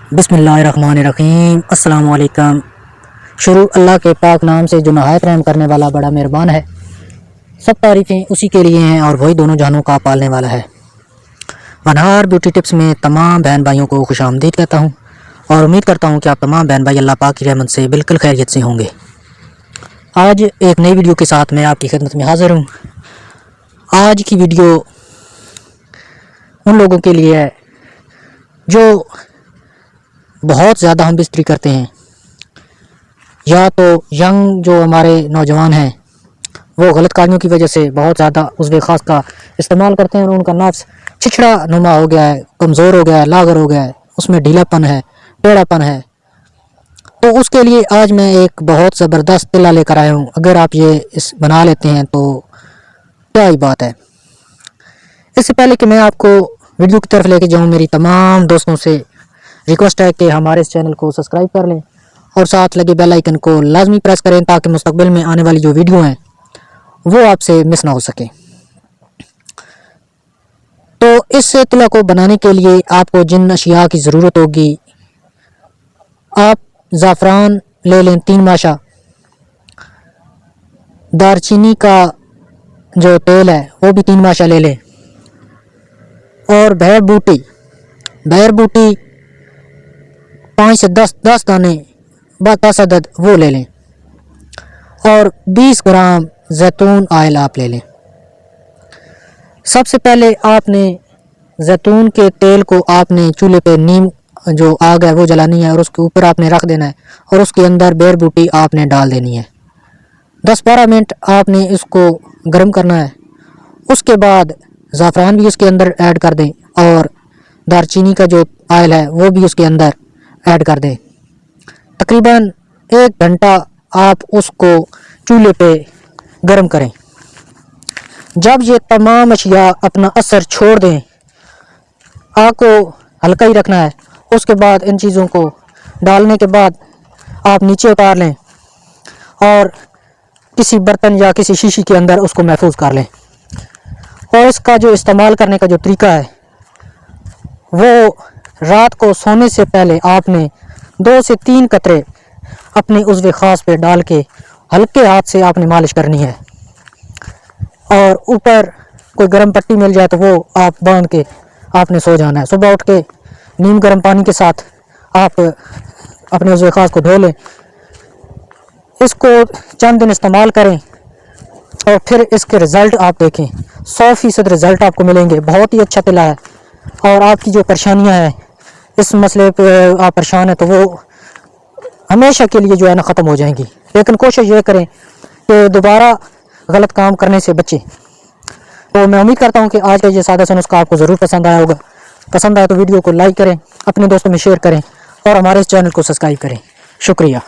बिस्मिल्लाहिर्रहमानिर्रहीम। अस्सलाम वालेकुम। शुरू अल्लाह के पाक नाम से जो नहायत रहम करने वाला बड़ा मेहरबान है। सब तारीफ़ें उसी के लिए हैं और वही दोनों जहानों का पालने वाला है। वनहार ब्यूटी टिप्स में तमाम बहन भाइयों को खुशामदीद कहता हूँ और उम्मीद करता हूँ कि आप तमाम बहन भाई अल्लाह पाक की रहमत से बिल्कुल खैरियत से होंगे। आज एक नई वीडियो के साथ मैं आपकी खिदमत में हाज़िर हूँ। आज की वीडियो उन लोगों के लिए है जो बहुत ज़्यादा हम बिस्तरी करते हैं, या तो यंग जो हमारे नौजवान हैं वो गलत कारियों की वजह से बहुत ज़्यादा उज़्वे ख़ास का इस्तेमाल करते हैं और उनका नफ्स छिछड़ा नुमा हो गया है, कमज़ोर हो गया है, लागर हो गया है, उसमें ढीलापन है, टेढ़ापन है। तो उसके लिए आज मैं एक बहुत ज़बरदस्त तिला लेकर आया हूँ। अगर आप ये इस बना लेते हैं तो क्या ही बात है। इससे पहले कि मैं आपको वीडियो की तरफ लेके जाऊँ, मेरी तमाम दोस्तों से रिक्वेस्ट है कि हमारे इस चैनल को सब्सक्राइब कर लें और साथ लगे बेल आइकन को लाजमी प्रेस करें ताकि मुस्तकबिल में आने वाली जो वीडियो हैं वो आपसे मिस ना हो सके। तो इस तिला को बनाने के लिए आपको जिन अशिया की ज़रूरत होगी, आप ज़ाफ़रान ले लें 3 माशा, दारचीनी का जो तेल है वो भी 3 माशा ले लें और बैर बूटी 5 से 10 दाने 10 अदद वो ले लें और 20 ग्राम जैतून ऑयल आप ले लें। सबसे पहले आपने जैतून के तेल को आपने चूल्हे पे नीम जो आग है वो जलानी है और उसके ऊपर आपने रख देना है और उसके अंदर बेर बूटी आपने डाल देनी है। 10-12 मिनट आपने इसको गर्म करना है। उसके बाद ज़ाफ़रान भी उसके अंदर ऐड कर दें और दारचीनी का जो ऑयल है वो भी उसके अंदर ऐड कर दें। तकरीबन 1 घंटा आप उसको चूल्हे पे गर्म करें। जब ये तमाम अशिया अपना असर छोड़ दें, आग को हल्का ही रखना है। उसके बाद इन चीज़ों को डालने के बाद आप नीचे उतार लें और किसी बर्तन या किसी शीशी के अंदर उसको महफूज कर लें। और इसका जो इस्तेमाल करने का जो तरीका है वो रात को सोने से पहले आपने 2 से 3 कतरे अपने उज़्वे ख़ास पे डाल के हल्के हाथ से आपने मालिश करनी है और ऊपर कोई गर्म पट्टी मिल जाए तो वो आप बांध के आपने सो जाना है। सुबह उठ के नीम गर्म पानी के साथ आप अपने उज़्वे ख़ास को धो लें। इसको चंद दिन इस्तेमाल करें और फिर इसके रिज़ल्ट आप देखें। 100% रिज़ल्ट आपको मिलेंगे। बहुत ही अच्छा तिला है और आपकी जो परेशानियां हैं, इस मसले पे आप परेशान हैं तो वो हमेशा के लिए जो है ना ख़त्म हो जाएंगी। लेकिन कोशिश ये करें कि दोबारा गलत काम करने से बचें। तो मैं उम्मीद करता हूँ कि आज का ये सादा सा नुस्खा आपको ज़रूर पसंद आया होगा। पसंद आया तो वीडियो को लाइक करें, अपने दोस्तों में शेयर करें और हमारे इस चैनल को सब्सक्राइब करें। शुक्रिया।